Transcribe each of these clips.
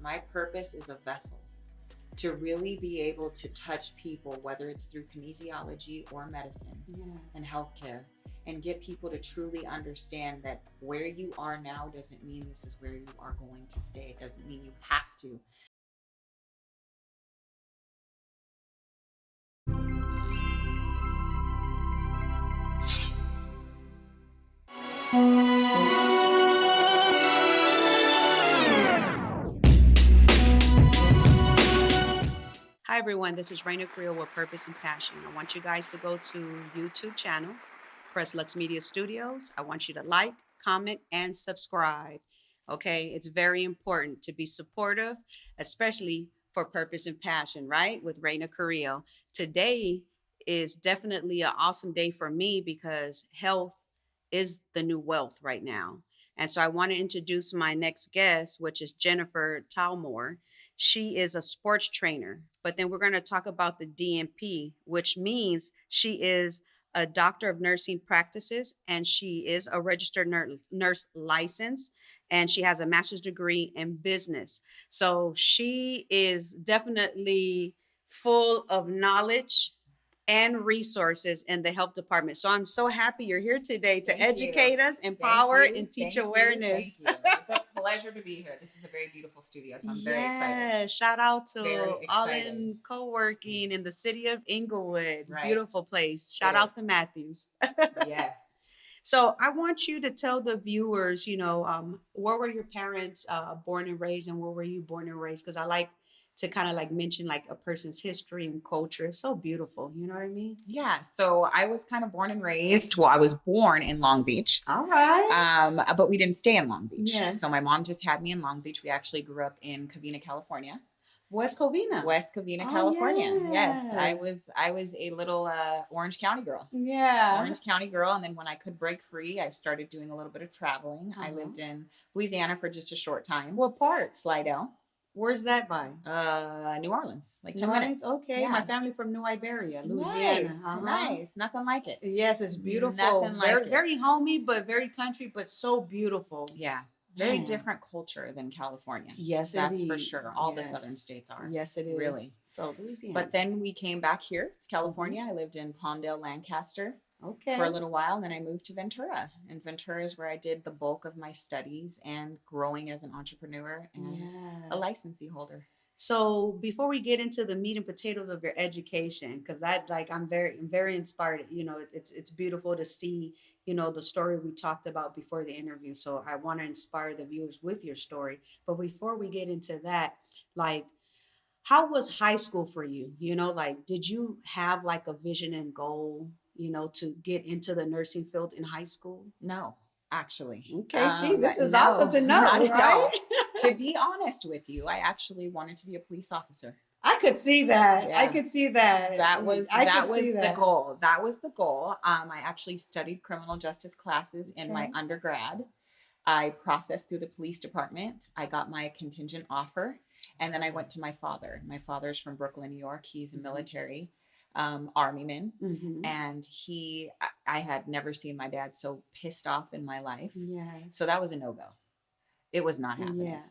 My purpose is a vessel to really be able to touch people, whether it's through kinesiology or medicine and healthcare, and get people to truly understand that where you are now doesn't mean this is where you are going to stay. It doesn't mean you have to. Hi everyone, this is Raina Carrillo with Purpose and Passion. I want you guys to go to YouTube channel, press luxemediastudios. I want you to like, comment, and subscribe. Okay, it's very important to be supportive, especially for Purpose and Passion, right? With Raina Carrillo. Today is definitely an awesome day for me because health is the new wealth right now. And so I want to introduce my next guest, which is Jennifer Talmore. She is a sports trainer, but then we're going to talk about the DNP, which means she is a doctor of nursing practices and she is a registered nurse license and she has a master's degree in business. So she is definitely full of knowledge and resources in the health department. So I'm so happy you're here today to educate us, empower, and teach awareness. Thank you. It's a pleasure to be here. This is a very beautiful studio, so I'm very excited. Shout out to All In Co-working in the city of Inglewood. Right. Beautiful place. Shout out to Matthews. Yes. So I want you to tell the viewers, where were your parents born and raised, and where were you born and raised? Because I like to kind of like mention like a person's history and culture. It's so beautiful. You know what I mean? Yeah. So I was kind of born and raised. Well, I was born in Long Beach. All right. But we didn't stay in Long Beach. Yeah. So my mom just had me in Long Beach. We actually grew up in Covina, California. West Covina, California. Yes. I was a little Orange County girl. Yeah. Orange County girl. And then when I could break free, I started doing a little bit of traveling. I lived in Louisiana for just a short time. What part? Slidell. Where's that by? New Orleans, like 10 New minutes. Orleans? Okay. Yeah. My family from New Iberia, Louisiana. Nice. Nothing like it. Yes, it's beautiful. Nothing like it. Very homey, but very country, but so beautiful. Yeah. Very different culture than California. Yes, that's for sure. All the southern states are. Yes, it is. Really. So Louisiana. But then we came back here to California. I lived in Palmdale, Lancaster. For a little while, and then I moved to Ventura. And Ventura is where I did the bulk of my studies and growing as an entrepreneur and a licensee holder. So before we get into the meat and potatoes of your education, because I'm very inspired. It's beautiful to see, the story we talked about before the interview. So I want to inspire the viewers with your story. But before we get into that, how was high school for you? Did you have like a vision and goal, to get into the nursing field in high school? No, actually. Okay, see, this is awesome to know, right? To be honest with you, I actually wanted to be a police officer. I could see that. Yeah. I could see that. That was the goal. That was the goal. I actually studied criminal justice classes in my undergrad. I processed through the police department. I got my contingent offer, and then I went to my father. My father's from Brooklyn, New York. He's a military armyman. And I had never seen my dad so pissed off in my life. Yeah. So that was a no-go. It was not happening. Yeah.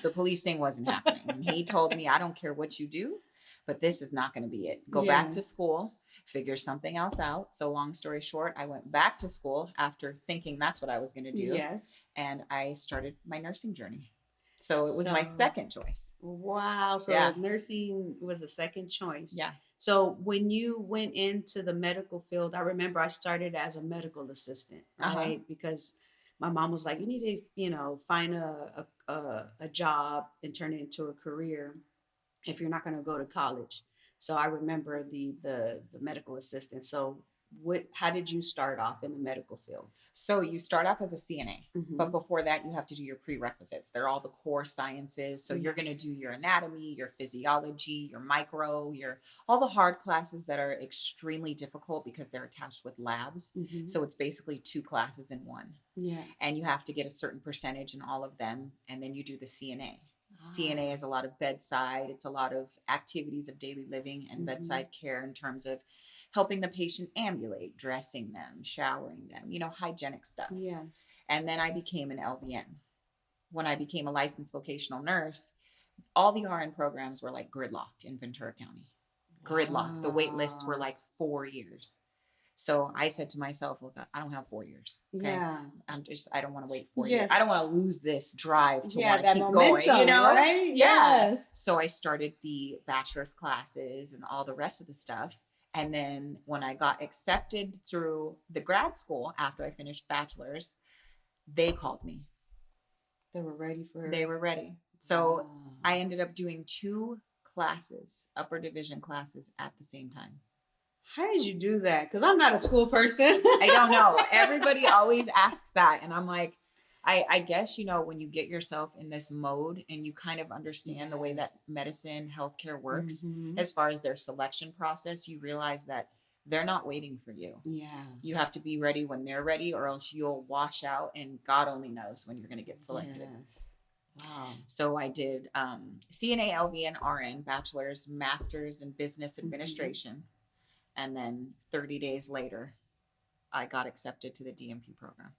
The police thing wasn't happening. And he told me, I don't care what you do, but this is not going to be it. Go back to school, figure something else out. So long story short, I went back to school after thinking that's what I was going to do. Yes. And I started my nursing journey. So it was my second choice. Wow. So nursing was a second choice. Yeah. So when you went into the medical field, I remember I started as a medical assistant, right? Because my mom was like, you need to, find a job and turn it into a career if you're not going to go to college. So I remember the medical assistant. So how did you start off in the medical field? So you start off as a CNA, but before that you have to do your prerequisites. They're all the core sciences. So you're going to do your anatomy, your physiology, your micro, all the hard classes that are extremely difficult because they're attached with labs. So it's basically 2 classes in one. Yeah. And you have to get a certain percentage in all of them. And then you do the CNA. CNA is a lot of bedside. It's a lot of activities of daily living and bedside care in terms of helping the patient ambulate, dressing them, showering them, hygienic stuff. Yeah. And then I became an LVN. When I became a licensed vocational nurse, all the RN programs were like gridlocked in Ventura County. Gridlocked. The wait lists were Wow. like 4 years. So I said to myself, look, I don't have 4 years. Okay. Yeah. I don't want to wait 4 years. Yes. I don't want to lose this drive to Yeah, want to that keep momentum, going, right? Yeah. Yes. So I started the bachelor's classes and all the rest of the stuff. And then when I got accepted through the grad school after I finished bachelor's, they called me. They were ready for They were ready. So Wow. I ended up doing 2 classes, upper division classes at the same time. How did you do that? Because I'm not a school person. I don't know. Everybody always asks that. And I'm like, I guess, when you get yourself in this mode and you kind of understand the way that medicine, healthcare works, as far as their selection process, you realize that they're not waiting for you. Yeah. You have to be ready when they're ready, or else you'll wash out, and God only knows when you're going to get selected. Yes. Wow. So I did CNA, LVN, RN, bachelor's, master's in business administration. And then 30 days later, I got accepted to the DMP program.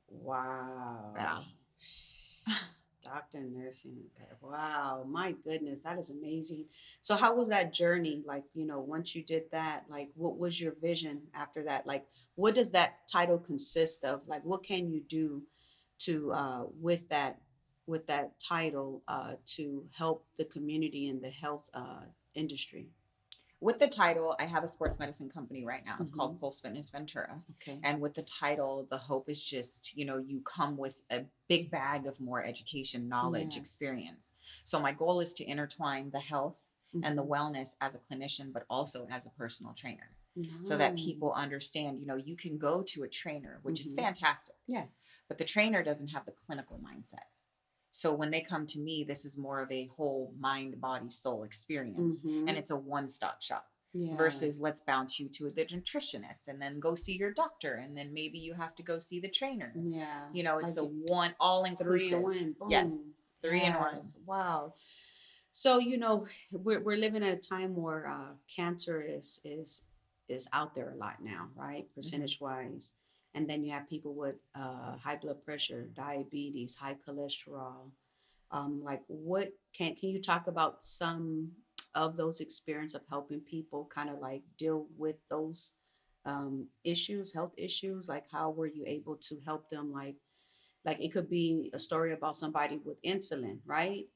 Wow. Yeah. Doctor and nursing. Wow. My goodness. That is amazing. So how was that journey? Like, once you did that, like, what was your vision after that? Like, what does that title consist of? Like, what can you do to, with that title, to help the community in the health, industry? With the title, I have a sports medicine company right now. It's called Pulse Fitness Ventura. Okay. And with the title, the hope is just, you come with a big bag of more education, knowledge, experience. So my goal is to intertwine the health and the wellness as a clinician, but also as a personal trainer. So that people understand, you can go to a trainer, which is fantastic. Yeah. But the trainer doesn't have the clinical mindset. So when they come to me, this is more of a whole mind, body, soul experience. And it's a one-stop shop versus let's bounce you to the nutritionist and then go see your doctor. And then maybe you have to go see the trainer. Yeah. It's a one all-inclusive. 3-in-1. Boom. Yes. 3-in-1. Wow. So, we're living at a time where cancer is out there a lot now, right? Percentage wise. And then you have people with high blood pressure, diabetes, high cholesterol. Like, what can you talk about some of those experience of helping people kind of like deal with those issues, health issues? Like, how were you able to help them? Like it could be a story about somebody with insulin, right?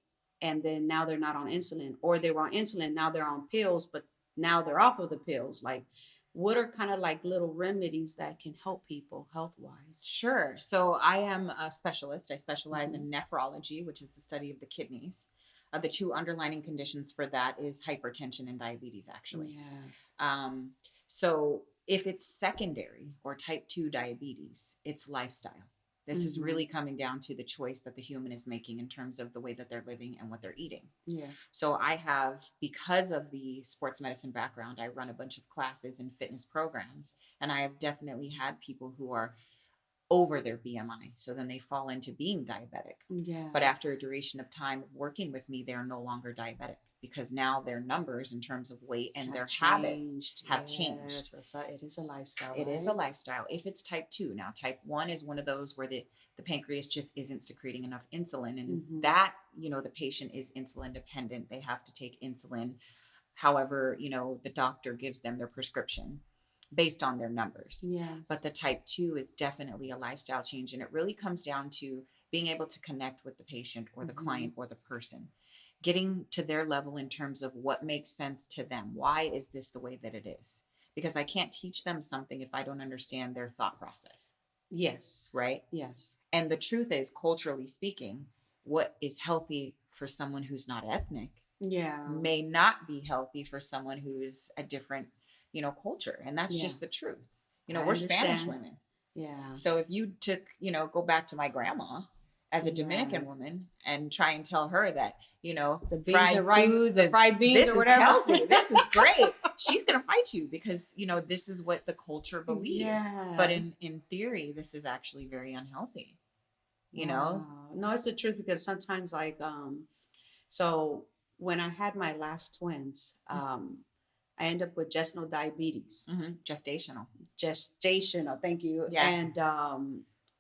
And then now they're not on insulin, or they were on insulin, now they're on pills, but now they're off of the pills. Like, what are kind of like little remedies that can help people health wise? Sure. So I am a specialist. I specialize in nephrology, which is the study of the kidneys. The 2 underlying conditions for that is hypertension and diabetes, actually. Yes. So if it's secondary or type 2 diabetes, it's lifestyle. This is really coming down to the choice that the human is making in terms of the way that they're living and what they're eating. Yeah. So I have, because of the sports medicine background, I run a bunch of classes and fitness programs, and I have definitely had people who are over their BMI. So then they fall into being diabetic. Yeah. But after a duration of time of working with me, they're no longer diabetic because now their numbers in terms of weight and their habits have changed. It is a lifestyle. It is a lifestyle. If it's type 2, now type 1 is one of those where the pancreas just isn't secreting enough insulin. And that, the patient is insulin dependent. They have to take insulin. However, the doctor gives them their prescription based on their numbers. Yeah. But the type 2 is definitely a lifestyle change. And it really comes down to being able to connect with the patient or the client or the person, getting to their level in terms of what makes sense to them. Why is this the way that it is? Because I can't teach them something if I don't understand their thought process. Yes. Right? Yes. And the truth is, culturally speaking, what is healthy for someone who's not ethnic may not be healthy for someone who is a different culture. And that's just the truth. We're Spanish women. Yeah. So if you took, go back to my grandma as a Dominican woman and try and tell her that, the beans fried and rice, foods the fried beans or whatever. Healthy, this is great. She's going to fight you because, this is what the culture believes. Yes. But in theory, this is actually very unhealthy, No, it's the truth, because sometimes so when I had my last twins, I end up with gestational diabetes. Gestational. Thank you. Yeah.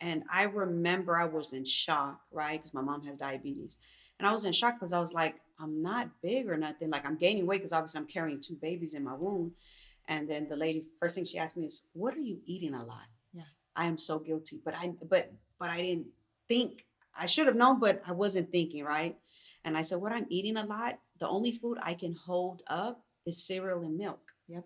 And I remember I was in shock, right? Because my mom has diabetes. And I was in shock because I was like, I'm not big or nothing. Like I'm gaining weight because obviously I'm carrying two babies in my womb. And then the lady, first thing she asked me is, "What are you eating a lot?" Yeah. I am so guilty, but I didn't think. I should have known, but I wasn't thinking, right? And I said, "What I'm eating a lot, the only food I can hold up is cereal and milk." Yep.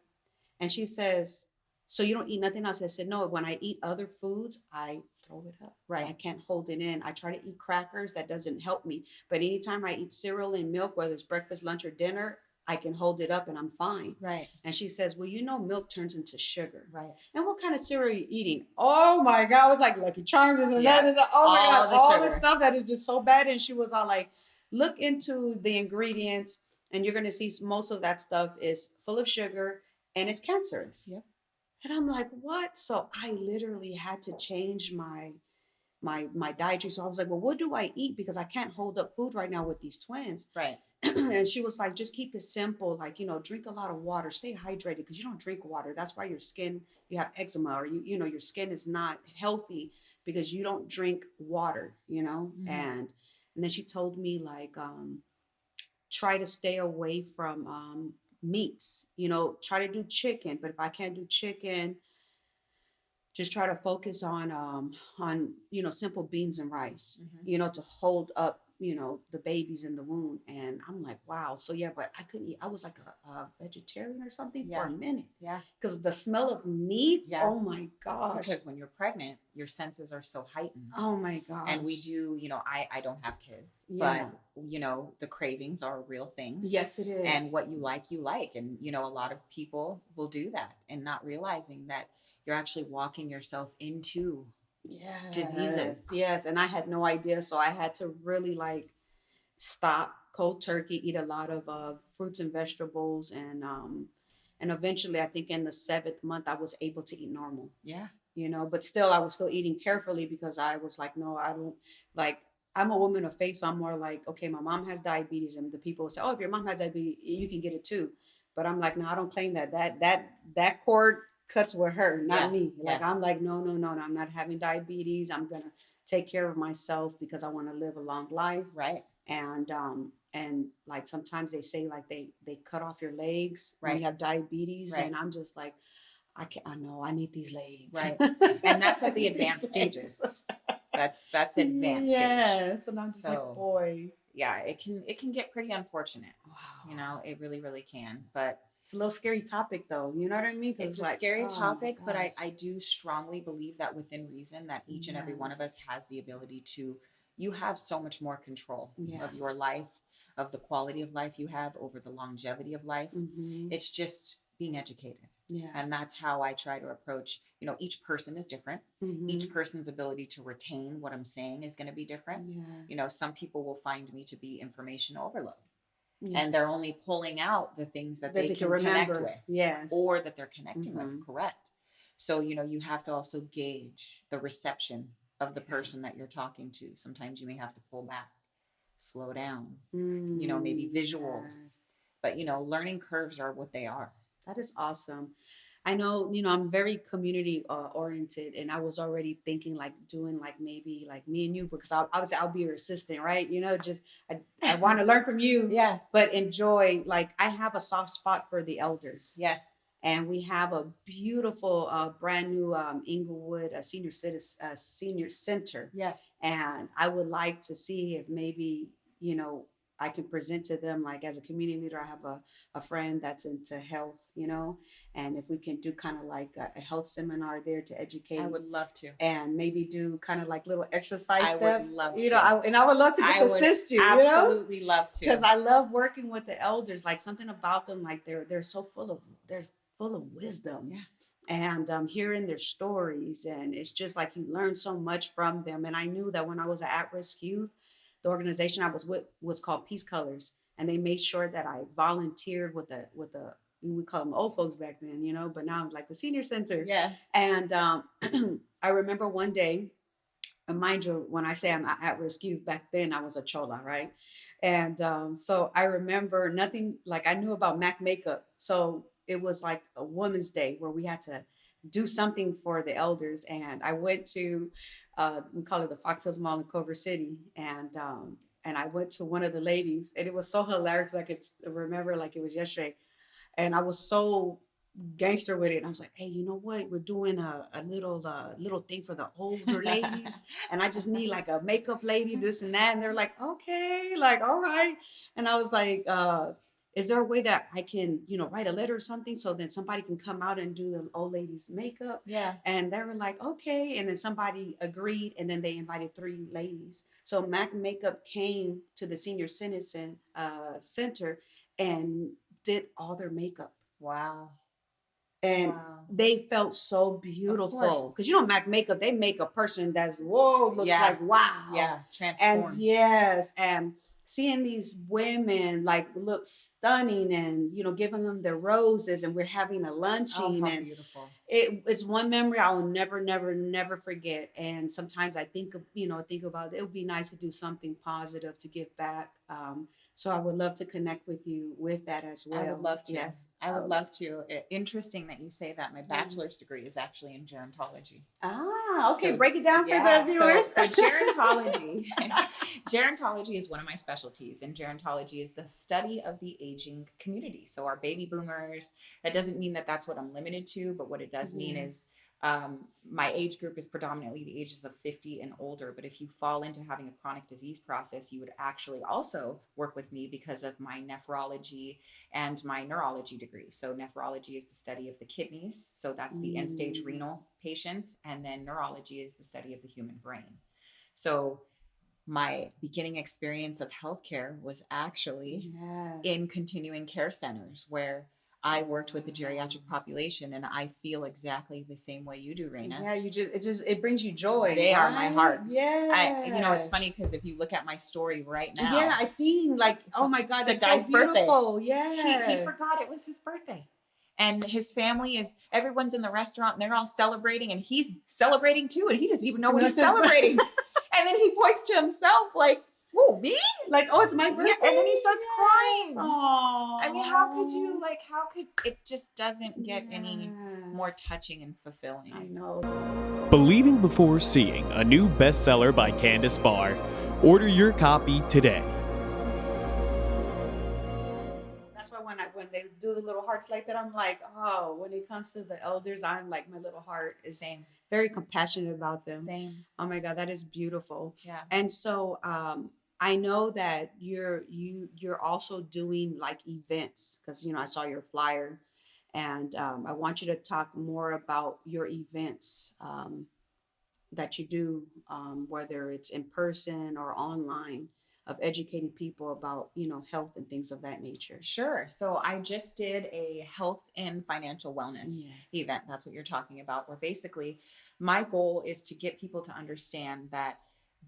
And she says, "So you don't eat nothing else?" I said, "No, when I eat other foods, I throw it up. Right. I can't hold it in. I try to eat crackers. That doesn't help me. But anytime I eat cereal and milk, whether it's breakfast, lunch, or dinner, I can hold it up and I'm fine." Right. And she says, "Well, you know, milk turns into sugar." Right. "And what kind of cereal are you eating?" Oh my God. I was like Lucky Charms and Yeah. that is, oh my All God, the all sugar. the stuff that is just so bad. And she was all like, "Look into the ingredients and you're going to see most of that stuff is full of sugar and it's cancerous." Yep. And I'm like, "What?" So I literally had to change my dietary. So I was like, "Well, what do I eat? Because I can't hold up food right now with these twins." Right. And she was like, "Just keep it simple. Like, drink a lot of water, stay hydrated because you don't drink water. That's why your skin, you have eczema or your skin is not healthy because you don't drink water, Mm-hmm. And then she told me like try to stay away from meats, try to do chicken, but if I can't do chicken, just try to focus on simple beans and rice, Mm-hmm. to hold up the babies in the womb." And I'm like, wow. So yeah, but I couldn't eat. I was like a vegetarian or something for Yeah. a minute Yeah. because the smell of meat. Yeah. Oh my gosh. Because when you're pregnant, your senses are so heightened. Oh my gosh. And we do, I don't have kids, Yeah. but the cravings are a real thing. Yes, it is. And what you like. And, a lot of people will do that and not realizing that you're actually walking yourself into diseases. Yes. And I had no idea. So I had to really like stop cold turkey, eat a lot of fruits and vegetables. And eventually I think in the 7th month, I was able to eat normal. Yeah. But still, I was still eating carefully because I was like, no, I don't like, I'm a woman of faith. So I'm more like, okay, my mom has diabetes. And the people will say, oh, if your mom has diabetes, you can get it too. But I'm like, no, I don't claim that. That cord cuts with her, not me. Like, Yes. I'm like, no, I'm not having diabetes. I'm going to take care of myself because I want to live a long life. Right. And like sometimes they say like they cut off your legs right. when you have diabetes. Right. And I'm just like, I know I need these legs. Right. And that's at the advanced stages. That's advanced yes. stage. And I'm just like, boy. Yeah, it can get pretty unfortunate. Wow. It really, really can. But it's a little scary topic though. You know what I mean? It's a scary topic, but I do strongly believe that within reason that each and every one of us has the ability to, you have so much more control of your life, of the quality of life you have, over the longevity of life. Mm-hmm. It's just being educated. Yeah. And that's how I try to approach, each person is different. Mm-hmm. Each person's ability to retain what I'm saying is going to be different. Yeah. Some people will find me to be information overload. Yeah. And they're only pulling out the things that they can connect with. Yes. Or that they're connecting with, correct. So, you have to also gauge the reception of the person that you're talking to. Sometimes you may have to pull back, slow down, maybe visuals. Yes. But, learning curves are what they are. That is awesome. I know, I'm very community oriented, and I was already thinking like doing like maybe like me and you, because obviously I'll be your assistant, right? Just I want to learn from you. Yes. But enjoy, like I have a soft spot for the elders. Yes. And we have a beautiful, brand new Inglewood senior center. Yes. And I would like to see if maybe, I can present to them, like as a community leader, I have a friend that's into health, and if we can do kind of like a health seminar there to educate. I would love to. And maybe do kind of like little exercise steps. Would love to. I would love to just assist you. Absolutely love to. Because I love working with the elders, like something about them, like they're so full of wisdom. Yeah. And hearing their stories, and it's just like you learn so much from them. And I knew that when I was an at-risk youth, the organization I was with was called Peace Colors, and they made sure that I volunteered with the we call them old folks back then, but now I'm like the senior center. Yes. And I remember one day, and mind you, when I say I'm at-risk youth, back then I was a chola, right? And so I remember nothing, like I knew about MAC makeup. So it was like a Women's Day where we had to do something for the elders. And I went to, we call it the Fox Hills Mall in Culver City. And and I went to one of the ladies, and it was so hilarious. I could remember like it was yesterday, and I was so gangster with it. And I was like, hey, you know what? We're doing a little thing for the older ladies, and I just need like a makeup lady, this and that. And they're like, okay, like all right. And I was like, is there a way that I can, write a letter or something so then somebody can come out and do the old lady's makeup? Yeah. And they were like, okay. And then somebody agreed, and then they invited 3 ladies. So Mac Makeup came to the senior citizen center and did all their makeup. Wow. And they felt so beautiful because Mac Makeup, they make a person that's looks like wow, transformed. And yes, and seeing these women like look stunning, and giving them their roses, and we're having a luncheon, and beautiful. It's one memory I will never forget. And sometimes I think about it would be nice to do something positive to give back. So I would love to connect with you with that as well. I would love to. Yes. I would love to. Interesting that you say that. My bachelor's degree is actually in gerontology. Ah, okay. So, break it down for the viewers. So gerontology. Gerontology is one of my specialties, and gerontology is the study of the aging community. So our baby boomers, that doesn't mean that that's what I'm limited to, but what it does mean is my age group is predominantly the ages of 50 and older. But if you fall into having a chronic disease process, you would actually also work with me because of my nephrology and my neurology degree. So nephrology is the study of the kidneys. So that's the end stage renal patients. And then neurology is the study of the human brain. So my beginning experience of healthcare was actually in continuing care centers, where I worked with the geriatric population, and I feel exactly the same way you do, Raina. Yeah, it brings you joy. They are my heart. Yeah. It's funny because if you look at my story right now. Yeah, I seen like, oh my God, that's the guy's so beautiful. Yeah. He forgot it was his birthday. And his family everyone's in the restaurant and they're all celebrating, and he's celebrating too, and he doesn't even know what he's celebrating. And then he points to himself like, "Whoa, me?" Like, "Oh, it's my birthday." Yeah, and then he starts crying. Aww. I mean, how could it just doesn't get any more touching and fulfilling? I know. Believing Before Seeing, a new bestseller by Candace Barr. Order your copy today. That's why when they do the little hearts like that, I'm like, oh, when it comes to the elders, I'm like, my little heart is very compassionate about them. Same. Oh my God, that is beautiful. Yeah. And so I know that you're also doing like events, because I saw your flyer, and I want you to talk more about your events that you do, whether it's in person or online, of educating people about health and things of that nature. Sure. So I just did a health and financial wellness event. That's what you're talking about, where basically my goal is to get people to understand that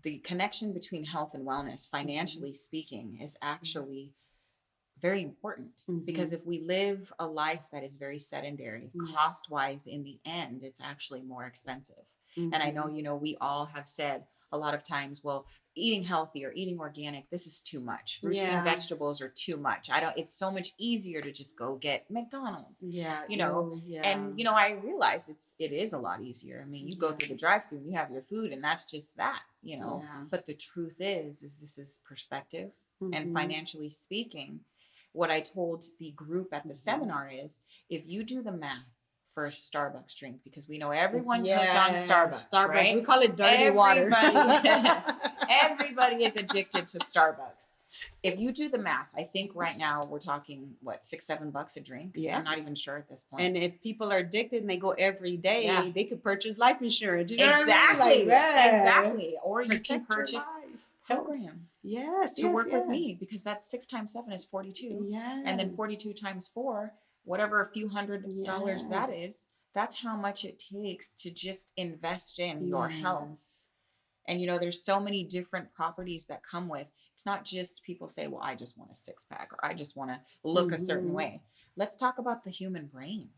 the connection between health and wellness, financially speaking, is actually very important. Because if we live a life that is very sedentary, cost-wise, in the end, it's actually more expensive. And I know, we all have said a lot of times, well, eating healthy or eating organic, this is too much. Fruits and vegetables are too much. It's so much easier to just go get McDonald's. And I realize it is a lot easier. I mean, you go through the drive-thru, you have your food, and that's just that, But the truth is this is perspective. And financially speaking, what I told the group at the seminar is, if you do the math for a Starbucks drink, because we know everyone's hooked on Starbucks, right? We call it dirty water. Everybody is addicted to Starbucks. If you do the math, I think right now we're talking, what, $6-7 a drink? Yeah. I'm not even sure at this point. And if people are addicted and they go every day, they could purchase life insurance. You know exactly. What I mean? Like, exactly. Or you can purchase programs to work with me, because that's 6 times 7 is 42. Yes. And then 42 times 4, whatever a few $100 that is, that's how much it takes to just invest in your health. And, there's so many different properties that come with, it's not just people say, well, I just want a 6-pack, or I just want to look a certain way. Let's talk about the human brain.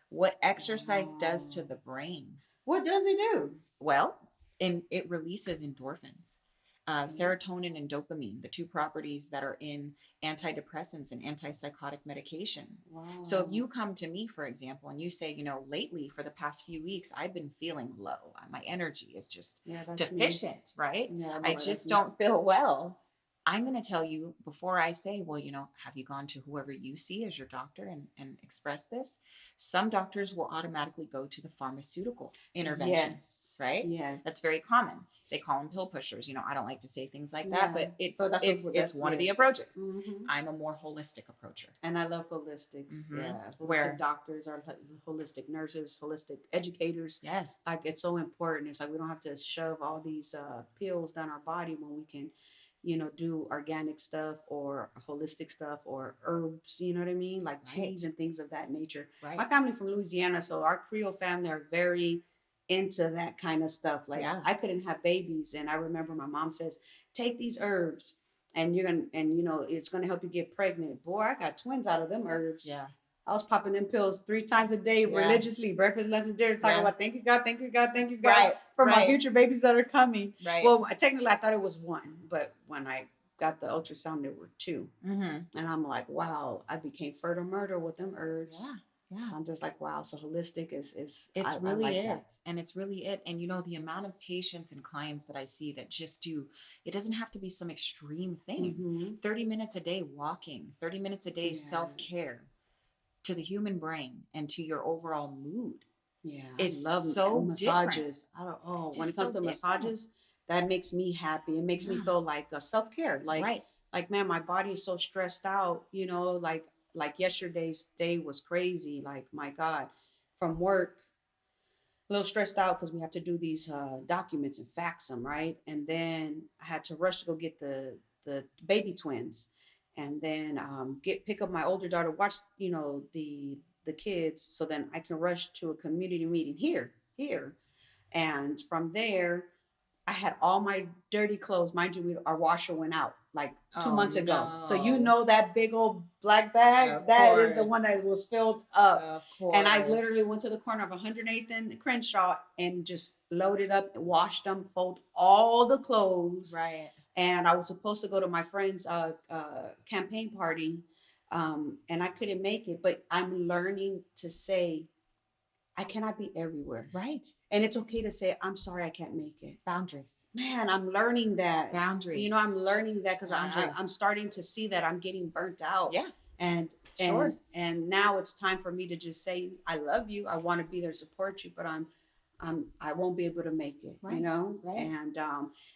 What exercise does to the brain. What does it do? Well, it releases endorphins. Serotonin and dopamine, the 2 properties that are in antidepressants and antipsychotic medication. Wow. So if you come to me, for example, and you say, lately for the past few weeks, I've been feeling low. My energy is just deficient, right? Yeah, I just don't feel well. I'm going to tell you before I say, well, have you gone to whoever you see as your doctor and express this? Some doctors will automatically go to the pharmaceutical intervention, Yes. right? Yes. That's very common. They call them pill pushers. I don't like to say things like that, but it's one of the approaches. Mm-hmm. I'm a more holistic approacher. And I love holistics. Mm-hmm. Yeah. Holistic doctors are holistic nurses, holistic educators. Yes. Like, it's so important. It's like we don't have to shove all these pills down our body when we can, do organic stuff or holistic stuff or herbs, you know what I mean? Like teas and things of that nature. Right. My family from Louisiana, so our Creole family are very into that kind of stuff. Like, I couldn't have babies. And I remember my mom says, take these herbs and it's going to help you get pregnant. Boy, I got twins out of them herbs. Yeah. I was popping them pills 3 times a day religiously, breakfast, lunch, and dinner, talking about thank you, God, thank you, God, thank you, God, for my future babies that are coming. Right. Well, technically, I thought it was 1, but when I got the ultrasound, there were 2. Mm-hmm. And I'm like, wow, I became fertile murder with them herbs. Yeah. Yeah. So I'm just like, wow. So holistic is it's really like it. And it's really it. And the amount of patients and clients that I see that just it doesn't have to be some extreme thing. Mm-hmm. 30 minutes a day walking, 30 minutes a day self-care to the human brain and to your overall mood. Yeah. It's so massages. Different. When it comes to massages, that makes me happy. It makes me feel like a self-care. Like, man, my body is so stressed out, like yesterday's day was crazy. Like, my God, from work, a little stressed out because we have to do these documents and fax them, right? And then I had to rush to go get the baby twins, and then pick up my older daughter, watch the kids, so then I can rush to a community meeting here, and from there, I had all my dirty clothes. Mind you, our washer went out like 2 months ago. So that big old black bag, that is the one that was filled up. Of course. And I literally went to the corner of 108th and Crenshaw and just loaded up, washed them, fold all the clothes. Right. And I was supposed to go to my friend's campaign party, and I couldn't make it. But I'm learning to say, I cannot be everywhere. Right. And it's okay to say, I'm sorry, I can't make it. Boundaries. Man, I'm learning that. Boundaries. I'm learning that because I'm starting to see that I'm getting burnt out. Yeah. And now it's time for me to just say, I love you. I want to be there to support you, but I won't be able to make it, Right.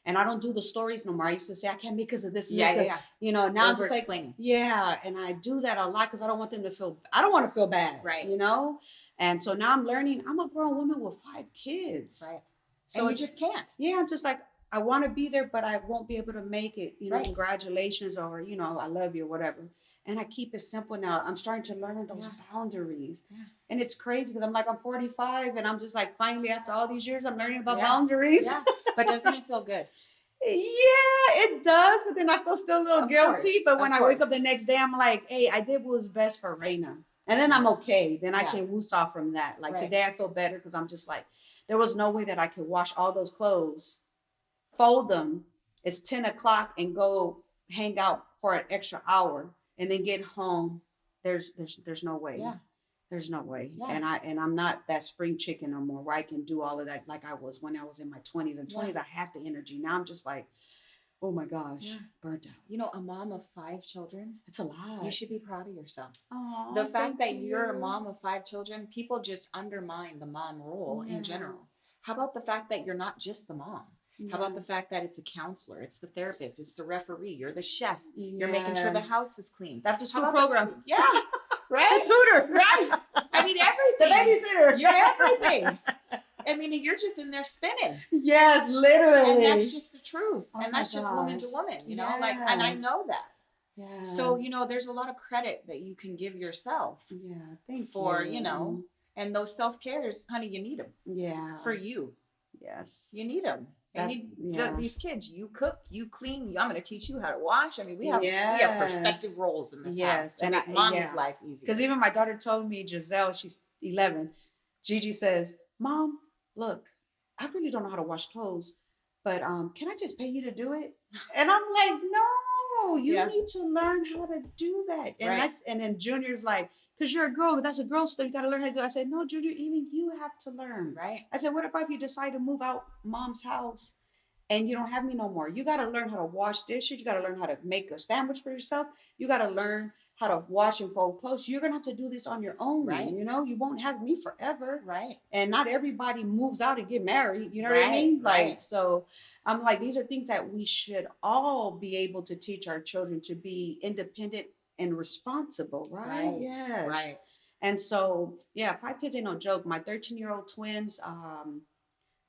And I don't do the stories no more. I used to say, I can't make because of this. And this, now I'm just like, and I do that a lot because I don't want them to I don't want to feel bad. Right. And so now I'm learning, I'm a grown woman with 5 kids. Right. So you just can't. Yeah. I'm just like, I want to be there, but I won't be able to make it, congratulations, or, I love you or whatever. And I keep it simple now. I'm starting to learn those boundaries. Yeah. And it's crazy because I'm 45 and I'm just like, finally, after all these years, I'm learning about boundaries. Yeah. But doesn't it feel good? Yeah, it does. But then I feel still a little guilty. But when I wake up the next day, I'm like, hey, I did what was best for Raina. And then I'm okay. Then I can woos off from that. Like today I feel better because I'm just like, there was no way that I could wash all those clothes, fold them. It's 10 o'clock and go hang out for an extra hour and then get home. There's no way. Yeah. There's no way. Yeah. And I'm not that spring chicken no more where I can do all of that like I was when I was in my 20s. And 20s, I had the energy. Now I'm just like, oh my gosh, burnt out. A mom of 5 children. It's a lot. You should be proud of yourself. Aww, the fact that you're a mom of 5 children, people just undermine the mom role in general. How about the fact that you're not just the mom? How about the fact that it's a counselor, it's the therapist, it's the referee, you're the chef, you're making sure the house is clean. After school program. Right? The tutor. Right. I mean, everything. The babysitter. You're everything. I mean, you're just in there spinning. Yes, literally. And that's just the truth. And that's just woman to woman, and I know that. Yeah. So, there's a lot of credit that you can give yourself. Yeah. Thank for, and those self-cares, honey, you need them. Yeah. For you. Yes. You need them. These kids, you cook, you clean. I'm going to teach you how to wash. I mean, we have perspective roles in this house to make mommy's life easy. Because even my daughter told me, Giselle, she's 11. Gigi says, Mom, look, I really don't know how to wash clothes, but can I just pay you to do it? And I'm like, no, you need to learn how to do that. And and then Junior's like, because you're a girl, that's a girl stuff, you got to learn how to do it. I said, no, Junior, even you have to learn. Right. I said, what about if you decide to move out mom's house and you don't have me no more. You got to learn how to wash dishes. You got to learn how to make a sandwich for yourself. You got to learn how to wash and fold clothes. You're going to have to do this on your own. Right. You know, you won't have me forever. Right. And not everybody moves out and get married. You know what I mean? Like, Right. so I'm like, these are things that we should all be able to teach our children to be independent and responsible. Right. Yes. Right. And so, yeah, 5 kids ain't no joke. My 13-year-old twins,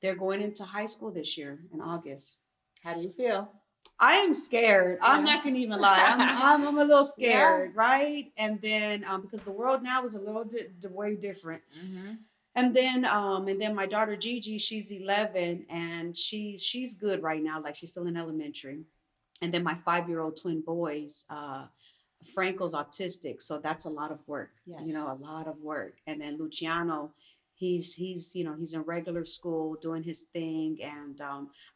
they're going into high school this year in August. How do you feel? I am scared. Yeah. I'm not gonna even lie. I'm a little scared, right? And then because the world now is a little way different. Mm-hmm. And then my daughter Gigi, she's 11, and she's good right now. Like, she's still in elementary. And then my 5-year-old twin boys, Franco's autistic, so that's a lot of work. Yes. You know, a lot of work. And then Luciano, he's you know, he's in regular school doing his thing, and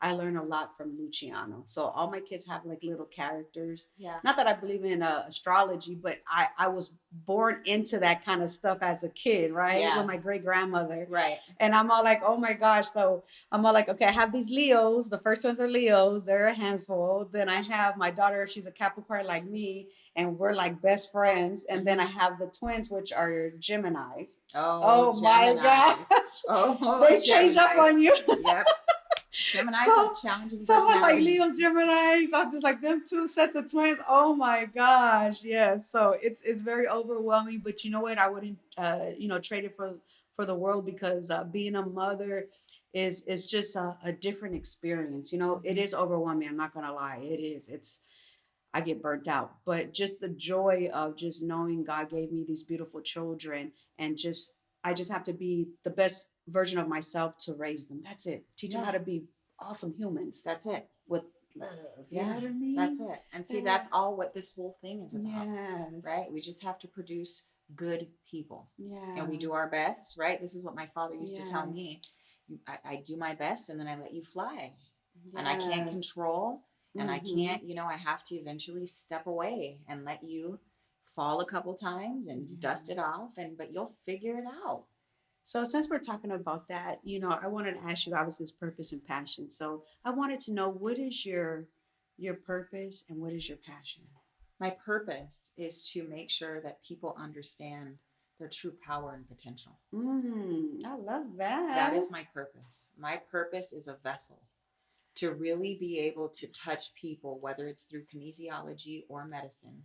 I learn a lot from Luciano. So all my kids have like little characters. Yeah. Not that I believe in astrology, but I was born into that kind of stuff as a kid, right? Yeah. With my great grandmother. Right. And I'm all like, oh my gosh. So I'm all like, okay, I have these Leos. The first ones are Leos. They're a handful. Then I have my daughter. She's a Capricorn like me, and we're like best friends. And then I have the twins, which are Geminis. Oh my gosh. Oh, They change up Geminis. on you. Yep. Geminis So- have challenging So I'm like personalities. Leo, Geminis. I'm just like them two sets of twins. Oh my gosh. Yes. So it's very overwhelming, but you know what? I wouldn't trade it for the world, because being a mother is just a different experience. You know, it is overwhelming. I'm not gonna lie. It is. I get burnt out, but just the joy of just knowing God gave me these beautiful children, and I just have to be the best version of myself to raise them. That's it. Teach them how to be awesome humans. That's it. With love. You know what I mean? That's it. And see, Yeah. that's all what this whole thing is about. Yes. Right? We just have to produce good people. Yeah. And we do our best, right? This is what my father used to tell Yes. me. I do my best, and then I let you fly. And I can't control, and I can't, I have to eventually step away and let you fall a couple times and dust it off, but you'll figure it out. So since we're talking about that, I wanted to ask you, obviously, this purpose and passion. So I wanted to know, what is your purpose and what is your passion? My purpose is to make sure that people understand their true power and potential. I love that. That is my purpose. My purpose is a vessel to really be able to touch people, whether it's through kinesiology or medicine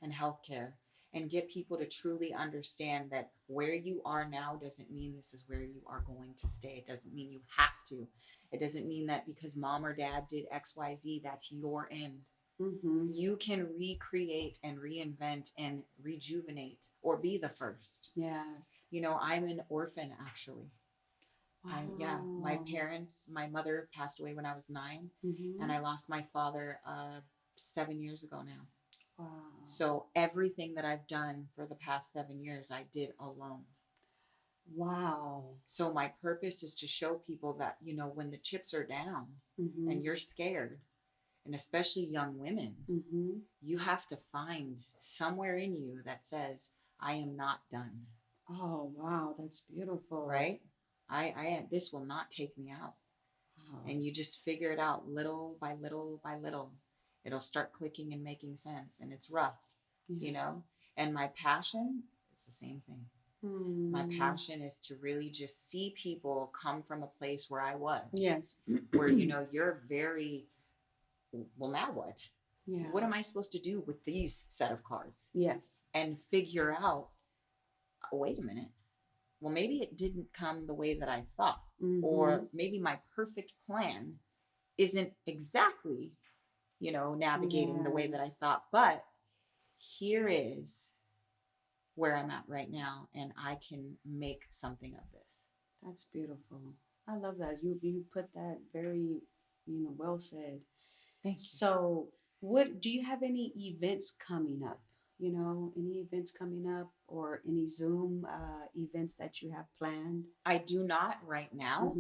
and healthcare, and get people to truly understand that where you are now doesn't mean this is where you are going to stay. It doesn't mean you have to. It doesn't mean that because mom or dad did XYZ, that's your end. You can recreate and reinvent and rejuvenate, or be the first. Yes. I'm an orphan, actually. Wow. My mother passed away when I was 9, and I lost my father 7 years ago now. Wow. So everything that I've done for the past 7 years, I did alone. Wow. So my purpose is to show people that, when the chips are down and you're scared, and especially young women, you have to find somewhere in you that says, I am not done. Oh, wow. That's beautiful. Right? This will not take me out. Wow. And you just figure it out little by little by little. It'll start clicking and making sense, and it's rough, and my passion is the same thing. My passion is to really just see people come from a place where I was. Yes. Where, you're very, well, now what? Yeah. What am I supposed to do with these set of cards? Yes. And figure out, wait a minute. Well, maybe it didn't come the way that I thought, or maybe my perfect plan isn't exactly, navigating the way that I thought, but here is where I'm at right now, and I can make something of this. That's beautiful. I love that. You put that very, well said. Thank you. So do you have any events coming up? Any events coming up, or any Zoom events that you have planned? I do not right now,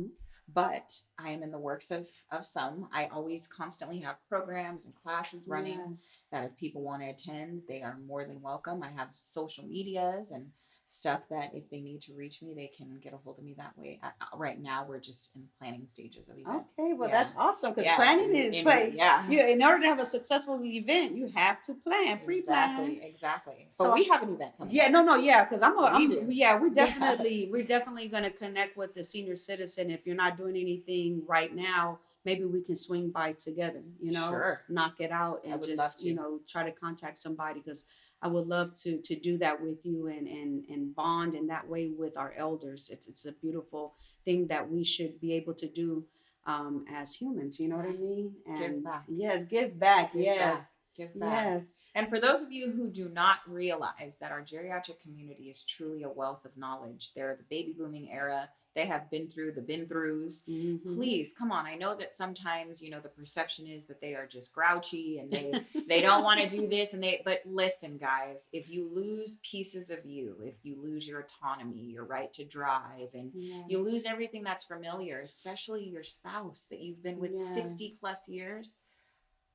but I am in the works of some. I always constantly have programs and classes running that if people want to attend, they are more than welcome. I have social medias and stuff that if they need to reach me, they can get a hold of me that way. Right now, we're just in planning stages of events. Okay, well, Yeah. that's awesome because Yeah. planning is Yeah. in order to have a successful event, you have to plan, pre-plan. Exactly. So But we have an event coming. Yeah, no, yeah, because We do. we're definitely gonna connect with the senior citizen. If you're not doing anything right now, maybe we can swing by together, Sure. knock it out I and would just, love to. try to contact somebody because I would love to do that with you and bond in that way with our elders. It's a beautiful thing that we should be able to do as humans, you know what I mean? And back. yes, give back. Give Yes. back. Give back. Yes. And for those of you who do not realize that our geriatric community is truly a wealth of knowledge, they're the baby booming era. They have been through the been-throughs. Mhm. Please, come on. I know that sometimes, the perception is that they are just grouchy and they don't want to do this but listen, guys, if you lose pieces of you, if you lose your autonomy, your right to drive, and you lose everything that's familiar, especially your spouse that you've been with 60 plus years,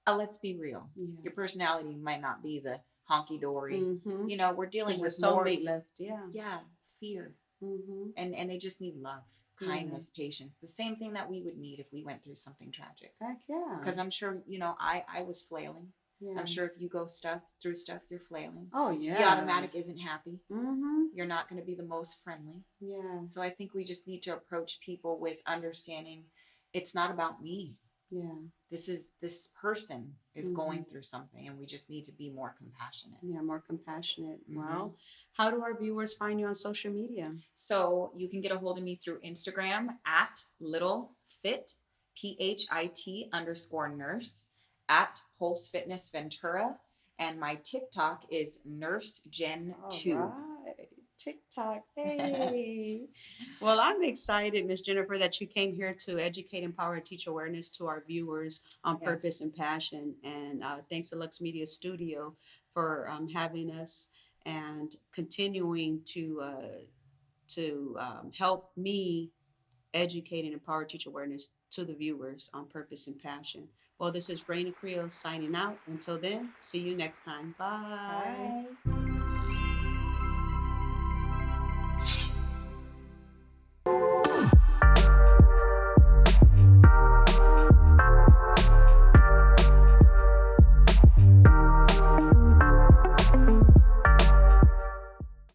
let's be real. Yeah. Your personality might not be the honky dory. Mm-hmm. We're dealing with soulmate left. Yeah, fear. Mm-hmm. And they just need love, kindness, patience. The same thing that we would need if we went through something tragic. Heck yeah. Because I'm sure, I was flailing. Yeah. I'm sure if you go through stuff, you're flailing. Oh, yeah. The automatic isn't happy. Mm-hmm. You're not going to be the most friendly. Yeah. So I think we just need to approach people with understanding it's not about me. Yeah. This person is going through something, and we just need to be more compassionate. Yeah, more compassionate. Mm-hmm. Well, how do our viewers find you on social media? So you can get a hold of me through Instagram at littlefit, PHIT_nurse, at Pulse Fitness Ventura, and my TikTok is NurseGen2. All right. TikTok. Hey. Well, I'm excited, Miss Jennifer, that you came here to educate, empower, and teach awareness to our viewers on purpose and passion. And thanks to Luxe Media Studio for having us and continuing to help me educate and empower, teach awareness to the viewers on purpose and passion. Well, this is Raina Carrillo signing out. Until then, see you next time. Bye. Bye.